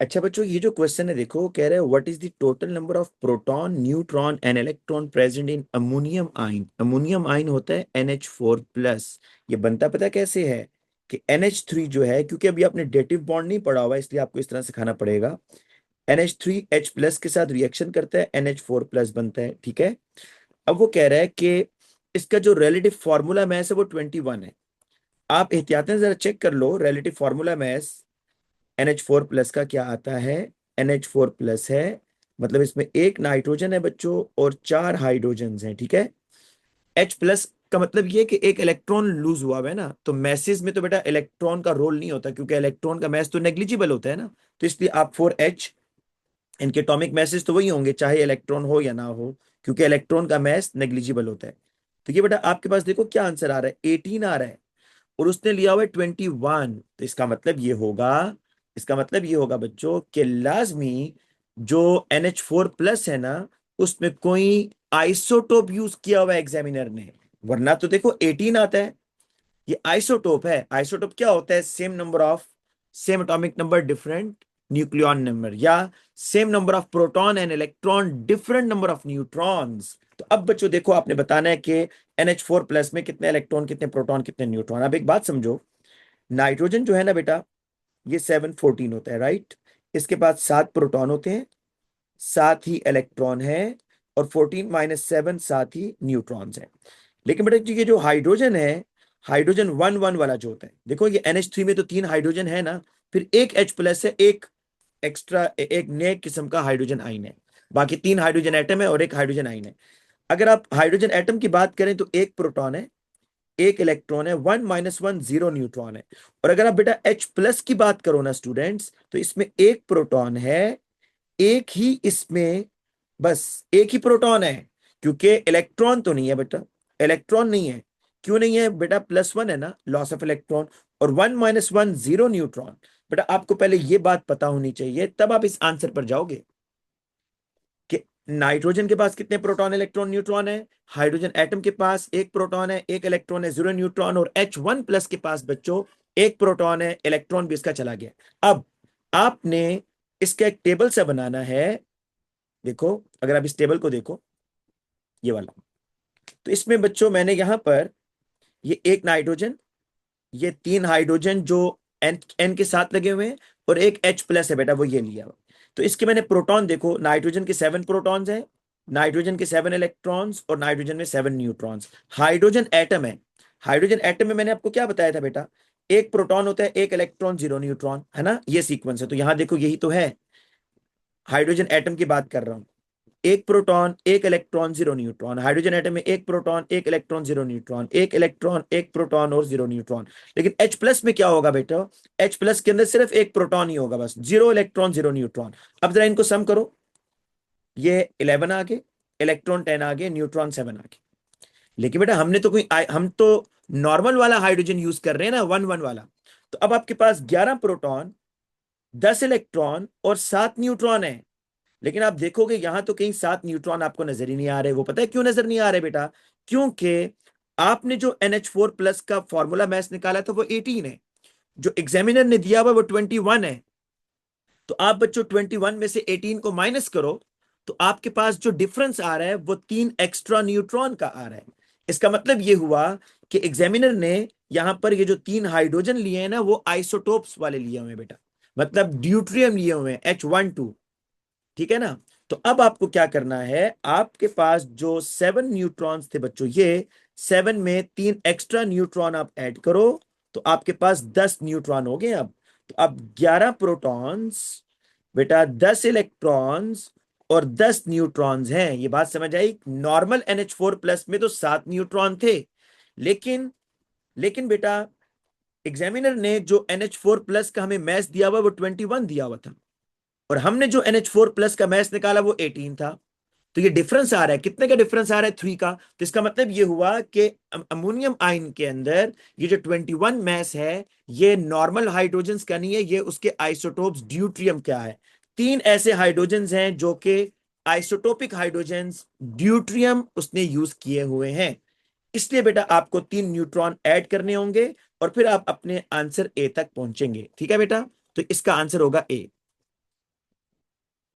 अच्छा बच्चों, ये जो क्वेश्चन है देखो, कह रहे हैं what is the total number of proton, neutron and electron present in ammonium ion. Ammonium ion होता है NH4 प्लस। ये बनता पता कैसे है कि NH3 जो है, क्योंकि अभी आपने डेटिव बॉन्ड नहीं पढ़ा हुआ इसलिए आपको इस तरह सिखाना पड़ेगा। NH3 H प्लस के साथ रिएक्शन करता है, NH4 प्लस बनता है, ठीक है। अब वो कह रहा है कि इसका जो रिलेटिव फार्मूला मैस है वो 21 है। आप एहतियातन जरा चेक कर लो, relative formula mass NH4 plus का क्या आता है। NH4 प्लस है, मतलब इसमें एक नाइट्रोजन है बच्चों और चार हाइड्रोजन हैं, ठीक है। H प्लस का मतलब ये कि एक इलेक्ट्रॉन लूज हुआ है ना, तो मैसेज में तो बेटा इलेक्ट्रॉन का रोल नहीं होता, क्योंकि इलेक्ट्रॉन का मैस तो नेग्लिजिबल होता है ना। तो इसलिए आप 4H, इनके एटॉमिक मैसेज तो वही होंगे चाहे इलेक्ट्रॉन हो या ना हो, क्योंकि इलेक्ट्रॉन का मैस नेग्लिजिबल होता है। तो ये बेटा आपके पास देखो क्या आंसर आ रहा है, 18 आ रहा है, और उसने लिया हुआ है 21। तो इसका मतलब ये होगा बच्चों कि लाजमी जो NH4 प्लस है ना, उसमें कोई आइसोटोप यूज किया हुआ है एग्जामिनर ने, वरना तो देखो 18 आता है। ये आइसोटोप है। आइसोटोप क्या होता है? Same number of, same atomic number different nucleon number, या same number of proton and electron different number of neutrons. तो अब बच्चों देखो, आपने बताना है कि NH4 प्लस में कितने इलेक्ट्रॉन, कितने प्रोटॉन, कितने न्यूट्रॉन। अब एक बात समझो, नाइट्रोजन जो है ना बेटा, ये 714 होता है, राइट। इसके पास 7 प्रोटॉन होते हैं, साथ ही इलेक्ट्रॉन है, और 14 - 7 साथ ही न्यूट्रॉन्स हैं। लेकिन बेटा जी, ये जो हाइड्रोजन है, हाइड्रोजन 1 1 वाला जो होता है, देखो ये NH3 में तो 3 हाइड्रोजन है ना, फिर एक H प्लस है, एक एक्स्ट्रा, एक नए किस्म का हाइड्रोजन आइन है। बाकी 3 हाइड्रोजन एटम है और एक हाइड्रोजन आइन है। अगर आप हाइड्रोजन एटम की बात करें तो एक प्रोटॉन है, एक इलेक्ट्रॉन है, 1 - 1 जीरो न्यूट्रॉन है। और अगर आप बेटा H प्लस की बात करो ना स्टूडेंट्स, तो इसमें एक प्रोटॉन है, एक ही इसमें, बस एक ही प्रोटॉन है, क्योंकि इलेक्ट्रॉन तो नहीं है बेटा, इलेक्ट्रॉन नहीं है। क्यों नहीं है बेटा? +1 है ना, लॉस ऑफ इलेक्ट्रॉन। और 1 - 1 जीरो न्यूट्रॉन। बेटा आपको पहले ये बात पता होनी चाहिए, तब आप इस आंसर पर जाओगे कि नाइट्रोजन के पास कितने प्रोटॉन, इलेक्ट्रॉन, न्यूट्रॉन है। हाइड्रोजन एटम के पास एक प्रोटॉन है, एक इलेक्ट्रॉन है, जीरो न्यूट्रॉन। और H1 प्लस के पास बच्चों एक प्रोटॉन है, इलेक्ट्रॉन भी इसका चला गया। अब आपने इसका एक टेबल सा बनाना है। देखो, अगर आप इस टेबल को देखो, ये वाला, तो इसमें बच्चों मैंने यहां पर ये एक नाइट्रोजन, ये 3 हाइड्रोजन जो एन एन के साथ लगे हुए हैं, और एक H प्लस है बेटा, वो ये लिया हुआ। तो इसके मैंने प्रोटॉन देखो, नाइट्रोजन के 7 प्रोटॉन्स हैं, नाइट्रोजन के 7 इलेक्ट्रॉन्स, और नाइट्रोजन में 7 न्यूट्रॉन्स। हाइड्रोजन एटम है, हाइड्रोजन एटम में मैंने आपको क्या बताया था बेटा, एक प्रोटॉन होता है, एक इलेक्ट्रॉन, जीरो न्यूट्रॉन, है ना, ये सीक्वेंस है। तो यहां देखो यही तो है, हाइड्रोजन एटम की बात कर रहा हूं। एक प्रोटॉन, एक electron, zero neutron. Hydrogen atom में एक प्रोटॉन, एक इलेक्ट्रॉन, जीरो न्यूट्रॉन, एक इलेक्ट्रॉन, एक प्रोटॉन और जीरो न्यूट्रॉन। लेकिन H प्लस में क्या होगा बेटा? H प्लस के अंदर सिर्फ एक प्रोटॉन ही होगा, बस, जीरो इलेक्ट्रॉन, जीरो न्यूट्रॉन। अब जरा इनको सम करो, ये 11 आ गए, इलेक्ट्रॉन 10 आ गए, न्यूट्रॉन 7 आ गए। लेकिन बेटा हमने तो हम तो नॉर्मल वाला हाइड्रोजन यूज कर रहे हैं ना, 1 1 वाला। तो अब आपके पास 11 प्रोटॉन, 10 इलेक्ट्रॉन और 7 न्यूट्रॉन है। लेकिन आप देखोगे यहां तो कहीं 7 न्यूट्रॉन आपको नजर ही नहीं आ रहे। वो पता है क्यों नजर नहीं आ रहे बेटा? क्योंकि आपने जो NH4 प्लस का फॉर्मूला मैथ निकाला था वो 18 है, जो एग्जामिनर ने दिया हुआ वो 21 है। तो आप बच्चों 21 में से 18 को माइनस करो, तो आपके पास जो डिफरेंस आ रहा है वो 3 एक्स्ट्रा न्यूट्रॉन का आ रहा है। इसका मतलब ये हुआ कि एग्जामिनर ने यहां पर ये जो 3 हाइड्रोजन लिए हैं ना, वो आइसोटोप्स वाले लिए हुए हैं बेटा, मतलब ड्यूट्रियम लिए हुए हैं, H12, ठीक है ना। तो अब आपको क्या करना है, आपके पास जो 7 न्यूट्रॉन्स थे बच्चों, ये 7 में 3 एक्स्ट्रा न्यूट्रॉन आप ऐड करो, तो आपके पास 10 न्यूट्रॉन हो गए। अब तो अब 11 प्रोटॉन्स बेटा, 10 इलेक्ट्रॉन्स और 10 न्यूट्रॉन्स हैं। ये बात समझ आई? नॉर्मल NH4 प्लस में तो 7 न्यूट्रॉन थे, लेकिन लेकिन बेटा एग्जामिनर ने जो NH4 प्लस का हमें मैथ दिया हुआ वो 21 दिया हुआ था, और हमने जो NH4 प्लस का मैथ निकाला वो 18 था। तो ये डिफरेंस आ रहा है, कितने का डिफरेंस आ रहा है? 3 का। तो इसका मतलब ये हुआ कि अमोनियम आयन के अंदर ये जो 21 मैस है, ये नॉर्मल हाइड्रोजन्स का नहीं है, ये उसके आइसोटोप्स ड्यूट्रियम क्या है। 3 ऐसे हाइड्रोजन्स हैं जो कि आइसोटोपिक हाइड्रोजन्स ड्यूट्रियम उसने यूज किए हुए हैं। इसलिए बेटा आपको 3 न्यूट्रॉन ऐड करने होंगे, और फिर आप अपने आंसर ए तक पहुंचेंगे, ठीक है बेटा। तो इसका आंसर होगा ए।